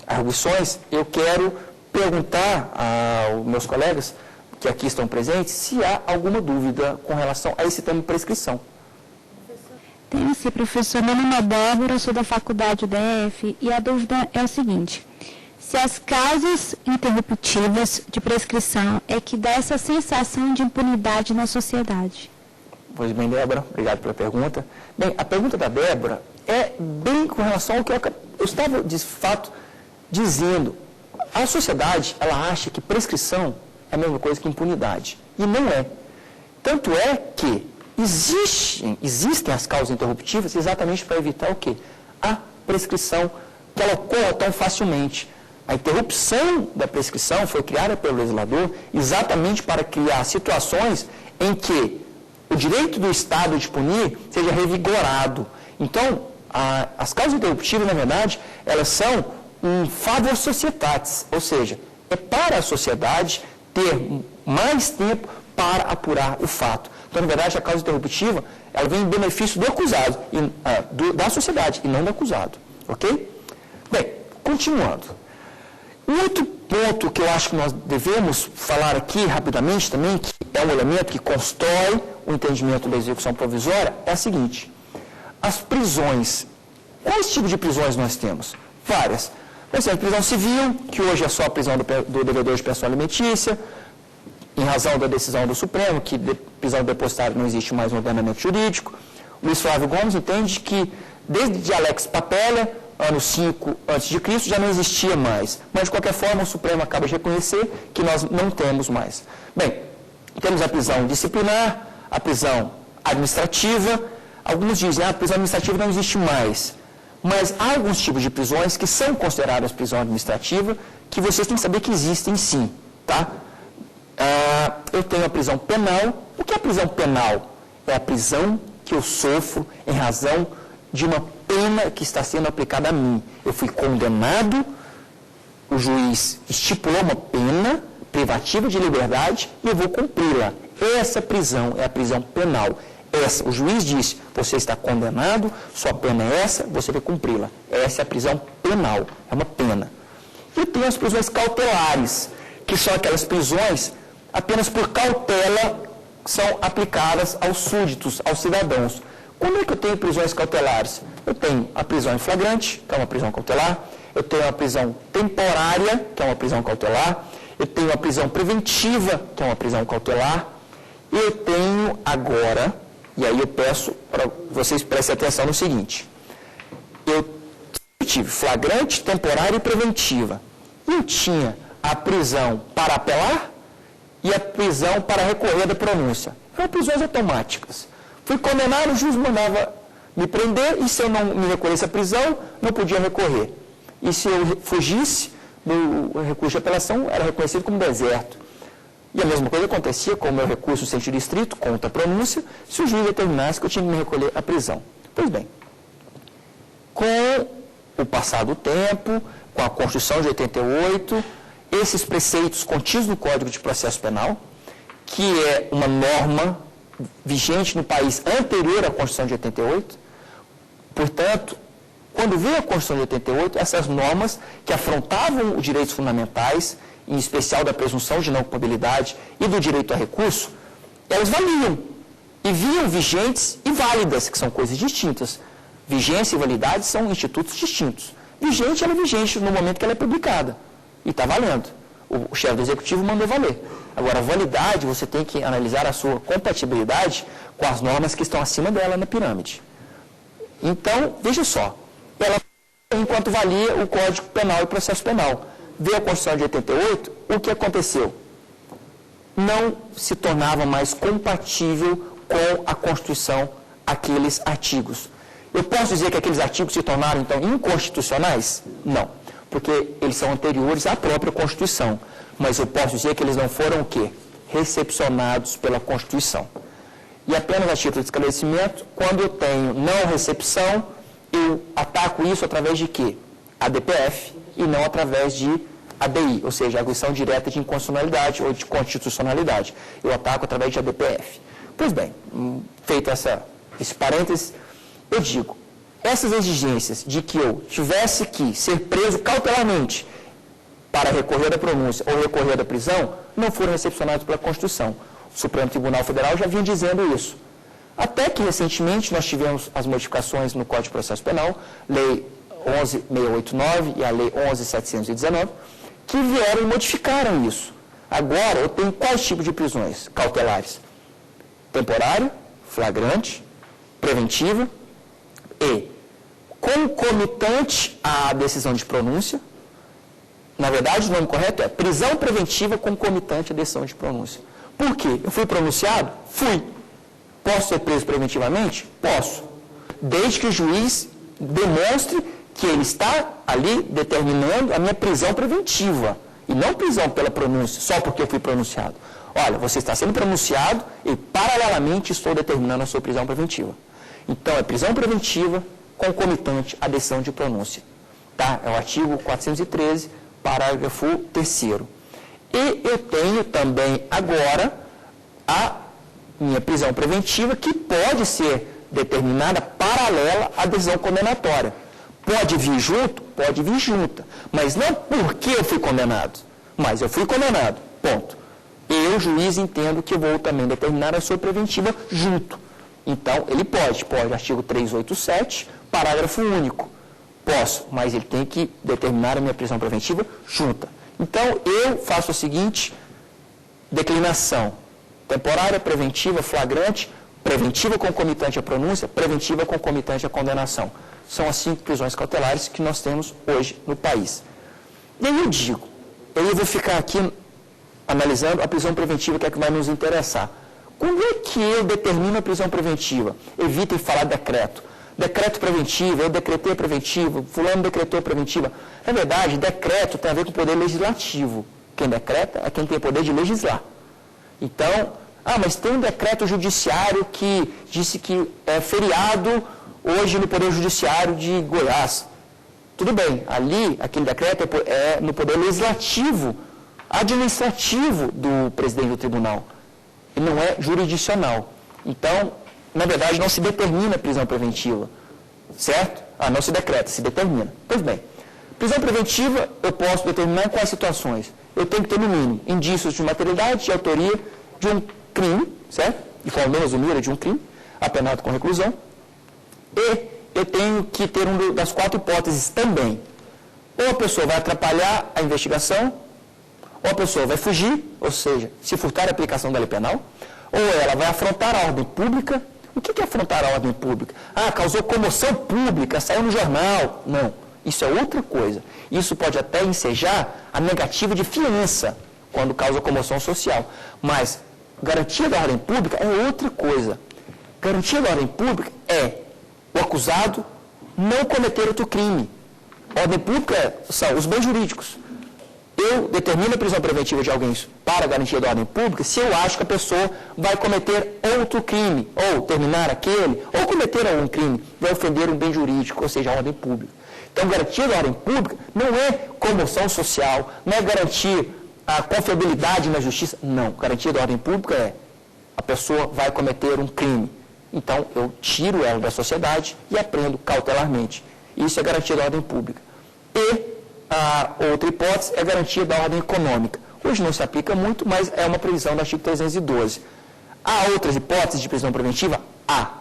arguições, eu quero perguntar aos meus colegas que aqui estão presentes se há alguma dúvida com relação a esse tema de prescrição. Tenho sim, professor. Meu nome é Débora, sou da faculdade UDF e a dúvida é o seguinte: se as causas interruptivas de prescrição é que dá essa sensação de impunidade na sociedade? Pois bem, Débora, obrigado pela pergunta. Bem, a pergunta da Débora é bem com relação ao que eu estava, de fato, dizendo. A sociedade, ela acha que prescrição é a mesma coisa que impunidade. E não é. Tanto é que existem as causas interruptivas exatamente para evitar o quê? A prescrição, que ela ocorra tão facilmente. A interrupção da prescrição foi criada pelo legislador exatamente para criar situações em que o direito do Estado de punir seja revigorado. Então, as causas interruptivas, na verdade, elas são um favor societatis, ou seja, é para a sociedade ter mais tempo para apurar o fato. Então, na verdade, a causa interruptiva, ela vem em benefício do acusado, da sociedade, e não do acusado. Ok? Bem, continuando. Um outro ponto que eu acho que nós devemos falar aqui rapidamente também, que é um elemento que constrói o entendimento da execução provisória, é a seguinte: as prisões. Quais tipos de prisões nós temos? Várias. Por exemplo, prisão civil, que hoje é só a prisão do devedor de pensão alimentícia, em razão da decisão do Supremo, que prisão do depositário não existe mais no ordenamento jurídico. Luiz Flávio Gomes entende que, desde Alex Papella, ano 5 a.C., já não existia mais. Mas, de qualquer forma, o Supremo acaba de reconhecer que nós não temos mais. Bem, temos a prisão disciplinar, a prisão administrativa. Alguns dizem que a prisão administrativa não existe mais. Mas há alguns tipos de prisões que são consideradas prisão administrativa, que vocês têm que saber que existem sim, tá? Eu tenho a prisão penal. O que é a prisão penal? É a prisão que eu sofro em razão de uma pena que está sendo aplicada a mim. Eu fui condenado, o juiz estipulou uma pena privativa de liberdade e eu vou cumpri-la. Essa prisão é a prisão penal. O juiz disse, você está condenado, sua pena é essa, você vai cumpri-la. Essa é a prisão penal, é uma pena. E tem as prisões cautelares, que são aquelas prisões apenas por cautela são aplicadas aos súditos, aos cidadãos. Como é que eu tenho prisões cautelares? Eu tenho a prisão em flagrante, que é uma prisão cautelar, eu tenho a prisão temporária, que é uma prisão cautelar, eu tenho a prisão preventiva, que é uma prisão cautelar, e eu tenho agora, e aí eu peço para vocês prestem atenção no seguinte: eu tive flagrante, temporária e preventiva. E eu tinha a prisão para apelar e a prisão para recorrer da pronúncia. Foram prisões automáticas. Fui condenado, o juiz mandava me prender e se eu não me recolhesse à prisão, não podia recorrer. E se eu fugisse, o recurso de apelação era reconhecido como deserto. E a mesma coisa acontecia com o meu recurso no sentido estrito, contra a pronúncia, se o juiz determinasse que eu tinha que me recolher à prisão. Pois bem, com o passar do tempo, com a Constituição de 88, esses preceitos contidos no Código de Processo Penal, que é uma norma vigente no país anterior à Constituição de 88, portanto, quando veio a Constituição de 88, essas normas que afrontavam os direitos fundamentais, em especial da presunção de não culpabilidade e do direito a recurso, elas valiam e vinham vigentes e válidas, que são coisas distintas. Vigência e validade são institutos distintos. Vigente, ela é vigente no momento que ela é publicada e está valendo. O chefe do executivo mandou valer. Agora, a validade, você tem que analisar a sua compatibilidade com as normas que estão acima dela na pirâmide. Então, veja só, ela, enquanto valia o Código Penal e Processo Penal, veio a Constituição de 88, o que aconteceu? Não se tornava mais compatível com a Constituição aqueles artigos. Eu posso dizer que aqueles artigos se tornaram, então, inconstitucionais? Não, porque eles são anteriores à própria Constituição. Mas eu posso dizer que eles não foram o quê? Recepcionados pela Constituição. E apenas a título de esclarecimento, quando eu tenho não recepção, eu ataco isso através de quê? ADPF e não através de ADI, ou seja, arguição direta de inconstitucionalidade ou de constitucionalidade. Eu ataco através de ADPF. Pois bem, feito esse parênteses, eu digo, essas exigências de que eu tivesse que ser preso cautelarmente para recorrer da pronúncia ou recorrer da prisão, não foram recepcionadas pela Constituição. O Supremo Tribunal Federal já vinha dizendo isso. Até que, recentemente, nós tivemos as modificações no Código de Processo Penal, Lei 11.689 e a Lei 11.719, que vieram e modificaram isso. Agora, eu tenho quais tipos de prisões cautelares? Temporária, flagrante, preventiva e concomitante à decisão de pronúncia. Na verdade, o nome correto é prisão preventiva concomitante à decisão de pronúncia. Por quê? Eu fui pronunciado? Fui. Posso ser preso preventivamente? Posso. Desde que o juiz demonstre que ele está ali determinando a minha prisão preventiva. E não prisão pela pronúncia, só porque eu fui pronunciado. Olha, você está sendo pronunciado e, paralelamente, estou determinando a sua prisão preventiva. Então, é prisão preventiva concomitante à decisão de pronúncia. Tá? É o artigo 413, parágrafo 3º. E eu tenho também, agora, a minha prisão preventiva, que pode ser determinada paralela à decisão condenatória. Pode vir junto? Pode vir junta. Mas não porque eu fui condenado. Mas eu fui condenado. Ponto. Eu, juiz, entendo que vou também determinar a sua preventiva junto. Então, ele pode. Artigo 387, parágrafo único. Posso, mas ele tem que determinar a minha prisão preventiva junta. Então, eu faço a seguinte declinação. Temporária, preventiva, flagrante, preventiva concomitante à pronúncia, preventiva concomitante à condenação. São as 5 prisões cautelares que nós temos hoje no país. E aí eu vou ficar aqui analisando a prisão preventiva, que é que vai nos interessar. Quando é que eu determino a prisão preventiva? Evitem falar decreto. Decreto preventivo, eu decretei preventivo, fulano decretou preventiva. Na verdade, decreto tem a ver com o poder legislativo. Quem decreta é quem tem poder de legislar. Então, mas tem um decreto judiciário que disse que é feriado hoje no Poder Judiciário de Goiás. Tudo bem, ali, aquele decreto é no poder legislativo, administrativo do presidente do tribunal. E não é jurisdicional. Então, na verdade, não se determina a prisão preventiva. Certo? Não se decreta, se determina. Pois bem, prisão preventiva eu posso determinar em quais situações? Eu tenho que ter, no mínimo, indícios de materialidade, de autoria de um crime, certo? De forma bem resumida, de um crime, apenado com reclusão. E eu tenho que ter uma das 4 hipóteses também. Ou a pessoa vai atrapalhar a investigação, ou a pessoa vai fugir, ou seja, se furtar a aplicação da lei penal, ou ela vai afrontar a ordem pública. O que é afrontar a ordem pública? Causou comoção pública, saiu no jornal. Não, isso é outra coisa. Isso pode até ensejar a negativa de fiança, quando causa comoção social. Mas garantia da ordem pública é outra coisa. Garantia da ordem pública é o acusado não cometer outro crime. Ordem pública são os bens jurídicos. Eu determino a prisão preventiva de alguém para a garantia da ordem pública se eu acho que a pessoa vai cometer outro crime, ou terminar aquele, ou cometer algum crime, vai ofender um bem jurídico, ou seja, a ordem pública. Então, garantia da ordem pública não é comoção social, não é garantir a confiabilidade na justiça. Não, garantia da ordem pública é a pessoa vai cometer um crime. Então, eu tiro ela da sociedade e aprendo cautelarmente. Isso é garantia da ordem pública. E a outra hipótese é a garantia da ordem econômica. Hoje não se aplica muito, mas é uma previsão do artigo 312. Há outras hipóteses de prisão preventiva? Há.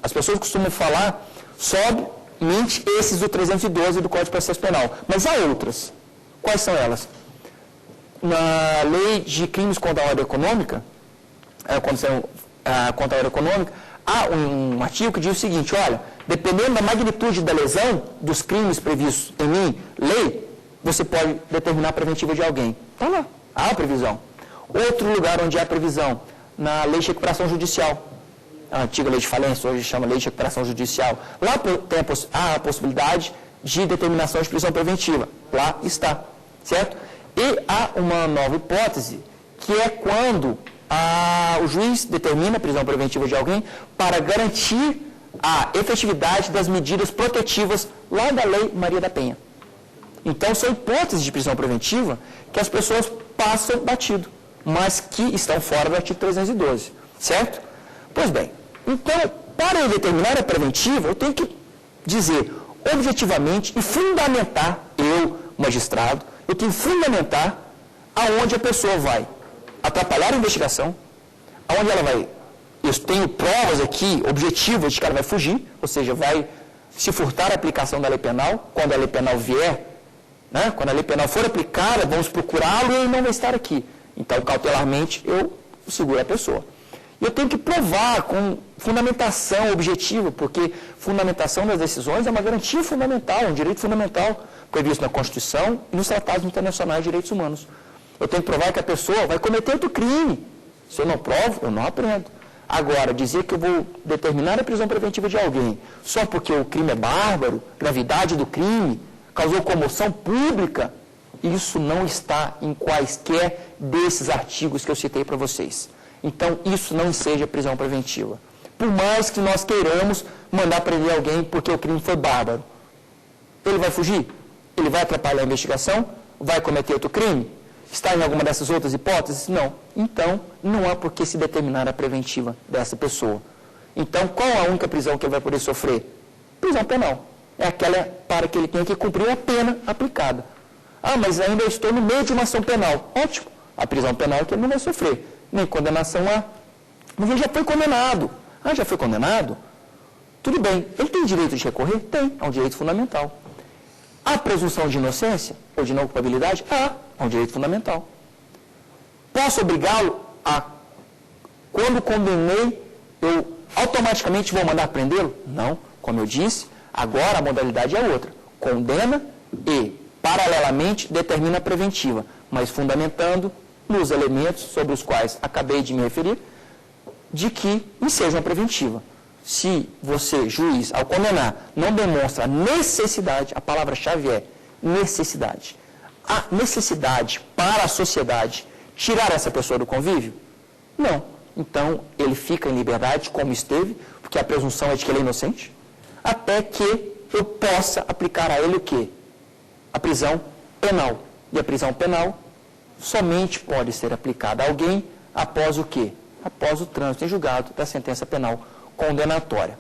As pessoas costumam falar somente esses do 312 do Código de Processo Penal. Mas há outras. Quais são elas? Na lei de crimes contra a ordem econômica, contra a ordem econômica, há um artigo que diz o seguinte, olha, dependendo da magnitude da lesão dos crimes previstos em lei, você pode determinar a preventiva de alguém. Está lá, há a previsão. Outro lugar onde há previsão, na lei de recuperação judicial. a antiga lei de falência, hoje chama lei de recuperação judicial, lá tem a possibilidade de determinação de prisão preventiva. Lá está, certo? E há uma nova hipótese, que é quando o juiz determina a prisão preventiva de alguém para garantir a efetividade das medidas protetivas lá da Lei Maria da Penha. Então, são hipóteses de prisão preventiva que as pessoas passam batido, mas que estão fora do artigo 312, certo? Pois bem, então, para eu determinar a preventiva, eu tenho que dizer objetivamente e fundamentar, eu, magistrado, eu tenho que fundamentar aonde a pessoa vai atrapalhar a investigação, aonde ela vai, eu tenho provas aqui, objetivas de que ela vai fugir, ou seja, vai se furtar a aplicação da lei penal, quando a lei penal vier, né, quando a lei penal for aplicada, vamos procurá-lo e ele não vai estar aqui. Então, cautelarmente, eu seguro a pessoa. E eu tenho que provar com fundamentação objetiva, porque fundamentação das decisões é uma garantia fundamental, um direito fundamental previsto na Constituição e nos tratados internacionais de direitos humanos. Eu tenho que provar que a pessoa vai cometer outro crime. Se eu não provo, eu não aprendo. Agora, dizer que eu vou determinar a prisão preventiva de alguém só porque o crime é bárbaro, gravidade do crime, causou comoção pública, isso não está em quaisquer desses artigos que eu citei para vocês. Então, isso não seja prisão preventiva. Por mais que nós queiramos mandar prender alguém porque o crime foi bárbaro, ele vai fugir? Ele vai atrapalhar a investigação? Vai cometer outro crime? Está em alguma dessas outras hipóteses? Não. Então, não há por que se determinar a preventiva dessa pessoa. Então, qual a única prisão que ele vai poder sofrer? Prisão penal. É aquela para que ele tenha que cumprir a pena aplicada. Ah, mas ainda estou no meio de uma ação penal. Ótimo. A prisão penal é que ele não vai sofrer. Nem condenação a... Mas ele já foi condenado. Ah, já foi condenado? Tudo bem. Ele tem direito de recorrer? Tem. É um direito fundamental. Há presunção de inocência ou de não culpabilidade? Há. É um direito fundamental. Posso obrigá-lo a, quando condenei, eu automaticamente vou mandar prendê-lo? Não. Como eu disse, agora a modalidade é outra. Condena e, paralelamente, determina a preventiva, mas fundamentando nos elementos sobre os quais acabei de me referir, de que seja uma preventiva. Se você, juiz, ao condenar, não demonstra necessidade, a palavra-chave é necessidade. A necessidade para a sociedade tirar essa pessoa do convívio? Não. Então, ele fica em liberdade, como esteve, porque a presunção é de que ele é inocente, até que eu possa aplicar a ele o quê? A prisão penal. E a prisão penal somente pode ser aplicada a alguém após o quê? Após o trânsito em julgado da sentença penal condenatória.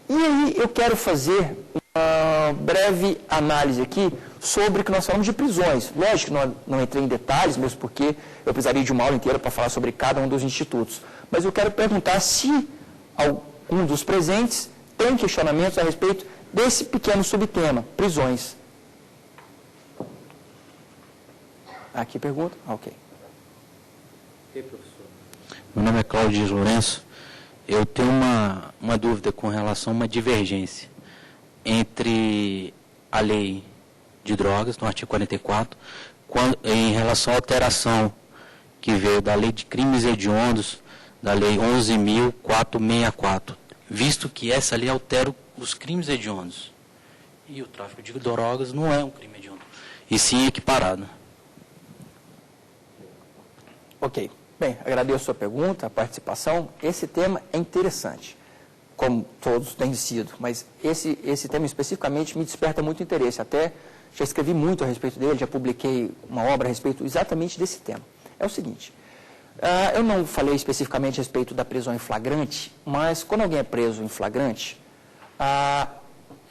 E aí eu quero fazer uma breve análise aqui sobre o que nós falamos de prisões. Lógico que não entrei em detalhes, mesmo porque eu precisaria de uma aula inteira para falar sobre cada um dos institutos. Mas eu quero perguntar se algum dos presentes tem questionamentos a respeito desse pequeno subtema, prisões. Aqui pergunta? Ok. Ok, professor. Meu nome é Cláudio Dias Lourenço. Eu tenho uma dúvida com relação a uma divergência entre a lei de drogas, no artigo 44, em relação à alteração que veio da lei de crimes hediondos, da lei 11.464, visto que essa lei altera os crimes hediondos. E o tráfico de drogas não é um crime hediondo, e sim equiparado. Ok. Bem, agradeço a sua pergunta, a participação. Esse tema é interessante, como todos têm sido, mas esse tema especificamente me desperta muito interesse. Até já escrevi muito a respeito dele, já publiquei uma obra a respeito exatamente desse tema. É o seguinte, eu não falei especificamente a respeito da prisão em flagrante, mas quando alguém é preso em flagrante,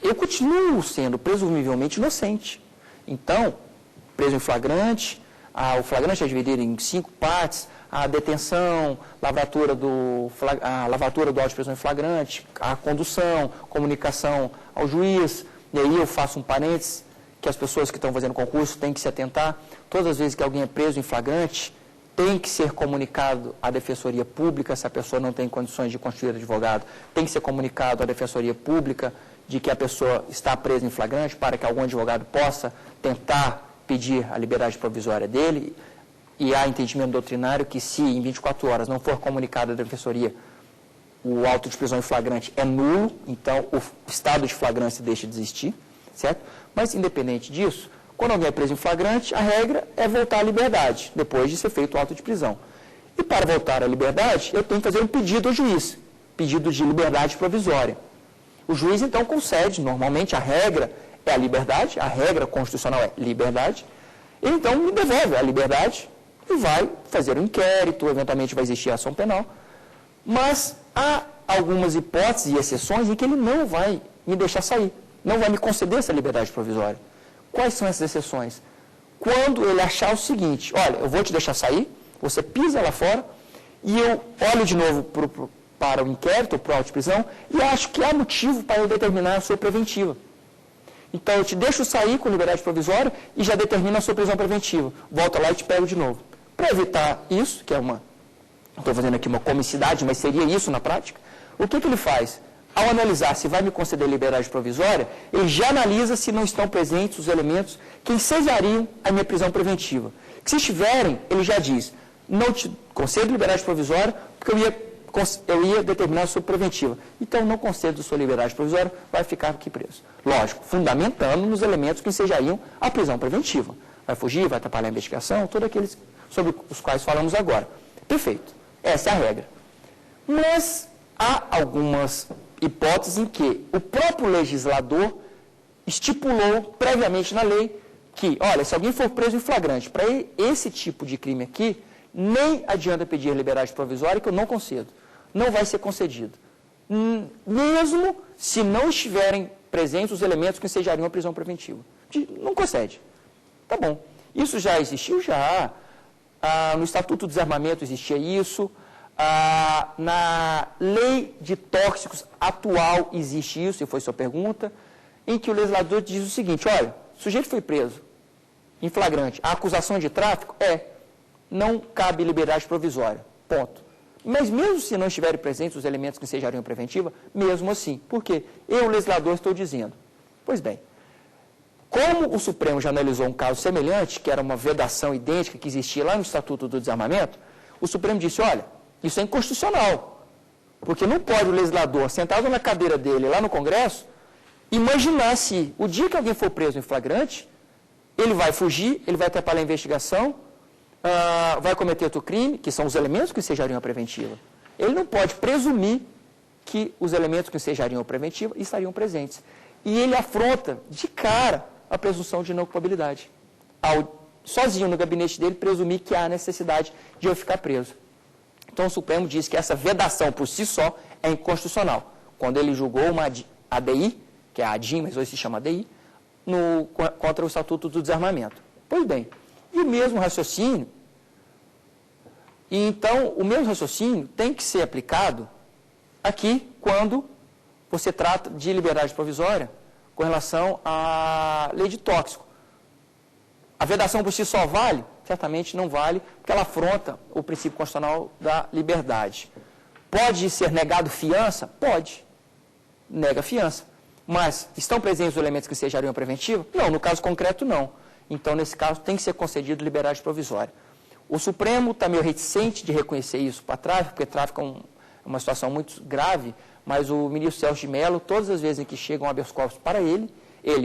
eu continuo sendo presumivelmente inocente. Então, preso em flagrante, o flagrante é dividido em 5 partes, a detenção, lavratura do auto de prisão em flagrante, a condução, comunicação ao juiz, e aí eu faço um parênteses, que as pessoas que estão fazendo concurso têm que se atentar. Todas as vezes que alguém é preso em flagrante, tem que ser comunicado à Defensoria Pública, se a pessoa não tem condições de constituir advogado, tem que ser comunicado à Defensoria Pública de que a pessoa está presa em flagrante, para que algum advogado possa tentar pedir a liberdade provisória dele. E há entendimento doutrinário que se em 24 horas não for comunicado à Defensoria o auto de prisão em flagrante é nulo, então o estado de flagrância deixa de existir, certo? Mas, independente disso, quando alguém é preso em flagrante, a regra é voltar à liberdade, depois de ser feito o auto de prisão. E para voltar à liberdade, eu tenho que fazer um pedido ao juiz, pedido de liberdade provisória. O juiz, então, concede, normalmente a regra é a liberdade, a regra constitucional é liberdade, ele, então, me devolve a liberdade e vai fazer um inquérito, eventualmente vai existir ação penal, mas há algumas hipóteses e exceções em que ele não vai me deixar sair, não vai me conceder essa liberdade provisória. Quais são essas exceções? Quando ele achar o seguinte, olha, eu vou te deixar sair, você pisa lá fora, e eu olho de novo para o inquérito, para o auto de prisão, e acho que há motivo para eu determinar a sua preventiva. Então, eu te deixo sair com liberdade provisória e já determino a sua prisão preventiva. Volta lá e te pego de novo. Para evitar isso, que é estou fazendo aqui uma comicidade, mas seria isso na prática, o que ele faz? Ao analisar se vai me conceder liberdade provisória, ele já analisa se não estão presentes os elementos que ensejariam a minha prisão preventiva. Que se estiverem, ele já diz, não te concedo liberdade provisória, porque eu ia determinar a sua preventiva. Então, não concedo sua liberdade provisória, vai ficar aqui preso. Lógico, fundamentando nos elementos que ensejariam a prisão preventiva. Vai fugir, vai atrapalhar a investigação, todos aqueles sobre os quais falamos agora. Perfeito. Essa é a regra. Mas há algumas hipóteses em que o próprio legislador estipulou previamente na lei que, olha, se alguém for preso em flagrante para esse tipo de crime aqui, nem adianta pedir liberdade provisória, que eu não concedo. Não vai ser concedido. Mesmo se não estiverem presentes os elementos que ensejariam a prisão preventiva. Não concede. Tá bom. Isso já existiu? Já. No Estatuto do Desarmamento existia isso. Na lei de tóxicos atual existe isso, e foi sua pergunta, em que o legislador diz o seguinte, olha, o sujeito foi preso em flagrante, a acusação de tráfico não cabe liberdade provisória, ponto. Mas mesmo se não estiverem presentes os elementos que ensejariam preventiva, mesmo assim, por quê? Eu, legislador, estou dizendo. Pois bem, como o Supremo já analisou um caso semelhante, que era uma vedação idêntica que existia lá no Estatuto do Desarmamento, o Supremo disse, olha, isso é inconstitucional, porque não pode o legislador, sentado na cadeira dele lá no Congresso, imaginar se o dia que alguém for preso em flagrante, ele vai fugir, ele vai atrapalhar a investigação, vai cometer outro crime, que são os elementos que ensejariam a preventiva. Ele não pode presumir que os elementos que ensejariam a preventiva estariam presentes. E ele afronta de cara a presunção de não culpabilidade, ao sozinho no gabinete dele presumir que há necessidade de eu ficar preso. Então, o Supremo diz que essa vedação por si só é inconstitucional. Quando ele julgou uma ADI, que é a ADIM, mas hoje se chama ADI, contra o Estatuto do Desarmamento. Pois bem, e o mesmo raciocínio, o mesmo raciocínio tem que ser aplicado aqui quando você trata de liberdade provisória com relação à lei de tóxico. A vedação por si só vale? Certamente não vale, porque ela afronta o princípio constitucional da liberdade. Pode ser negado fiança? Pode. Nega fiança. Mas estão presentes os elementos que ensejariam a preventiva? Não, no caso concreto não. Então, nesse caso, tem que ser concedido liberdade provisória. O Supremo está meio reticente de reconhecer isso para tráfico, porque tráfico é uma situação muito grave, mas o ministro Celso de Mello, todas as vezes em que chegam habeas corpus para ele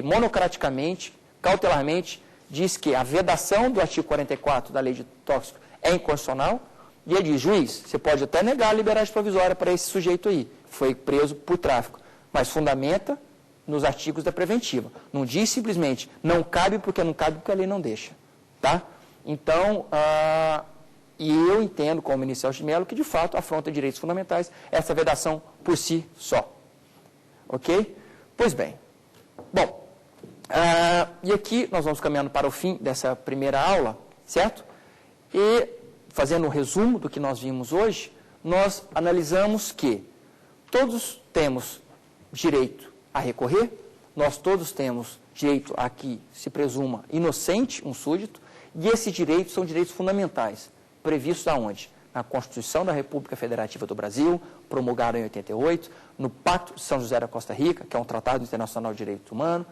monocraticamente, cautelarmente, diz que a vedação do artigo 44 da lei de tóxico é inconstitucional, e ele diz, juiz, você pode até negar a liberdade provisória para esse sujeito aí, foi preso por tráfico, mas fundamenta nos artigos da preventiva. Não diz simplesmente, não cabe porque a lei não deixa. Tá? Então, e eu entendo, como o ministro Celso de Mello, que de fato afronta direitos fundamentais essa vedação por si só. Ok? Pois bem. Bom, e aqui nós vamos caminhando para o fim dessa primeira aula, certo? E, fazendo um resumo do que nós vimos hoje, nós analisamos que todos temos direito a recorrer, nós todos temos direito a que se presuma inocente um súdito, e esses direitos são direitos fundamentais, previstos aonde? Na Constituição da República Federativa do Brasil, promulgada em 88, no Pacto de São José da Costa Rica, que é um Tratado Internacional de Direito Humano,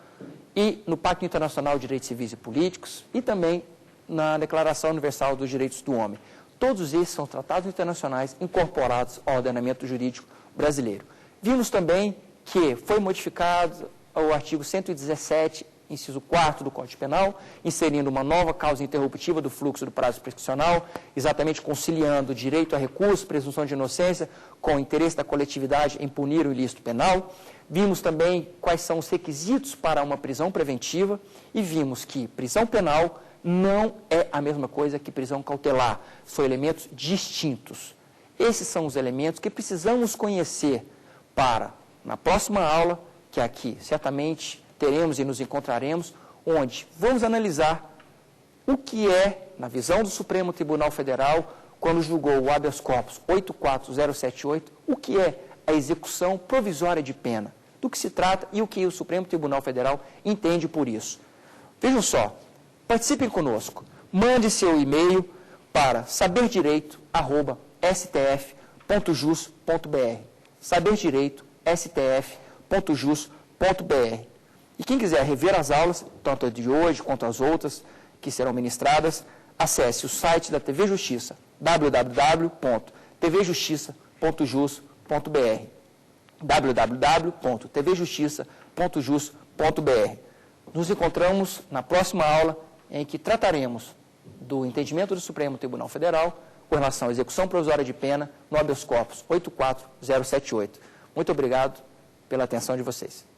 e no Pacto Internacional de Direitos Civis e Políticos, e também na Declaração Universal dos Direitos do Homem. Todos esses são tratados internacionais incorporados ao ordenamento jurídico brasileiro. Vimos também que foi modificado o artigo 117, inciso 4 do Código Penal, inserindo uma nova causa interruptiva do fluxo do prazo prescricional, exatamente conciliando o direito a recurso, presunção de inocência, com o interesse da coletividade em punir o ilícito penal. Vimos também quais são os requisitos para uma prisão preventiva e vimos que prisão penal não é a mesma coisa que prisão cautelar, são elementos distintos. Esses são os elementos que precisamos conhecer para, na próxima aula, que aqui certamente teremos e nos encontraremos, onde vamos analisar o que é, na visão do Supremo Tribunal Federal, quando julgou o habeas corpus 84078, o que é a execução provisória de pena, do que se trata e o que o Supremo Tribunal Federal entende por isso. Vejam só, participem conosco, mande seu e-mail para saberdireito@stf.jus.br, saberdireito@stf.jus.br. E quem quiser rever as aulas, tanto a de hoje quanto as outras que serão ministradas, acesse o site da TV Justiça, www.tvjustiça.jus.br, www.tvjustiça.jus.br. Nos encontramos na próxima aula, em que trataremos do entendimento do Supremo Tribunal Federal com relação à execução provisória de pena no habeas corpus 84078. Muito obrigado pela atenção de vocês.